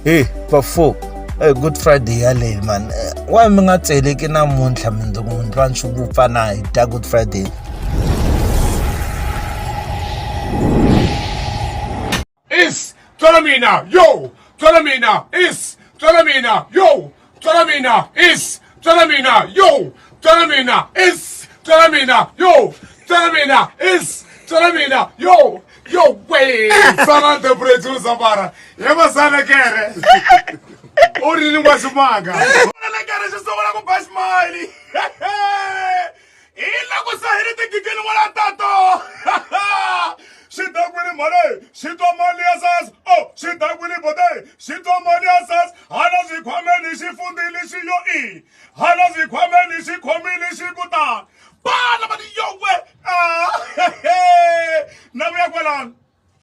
Hey, bafo. Good Friday yale man. Why mi nga tseleki namuntlha mindzuku nchuku fana hi ta Good Friday? Is Tolamina, yo! Tolamina is Tolamina, yo! Tolamina is Tolamina, yo! Tolamina is Tolamina, yo! Tolamina is Tolamina, yo! Yo, way! Sana temperature Zabara. Yema sana kere. Ori ni mwasumaga. Sana kere shisoma ko basmali. Ila ko sahiri tikikini wala tato. Shitagwini mare, shito mali asas, oh, shitagwini bode, shito mali asas, hanazi kwameni shi fundili shi yo I, hanazi kwameni shi komili shi kuta, bana madi yo we, na we akwalan.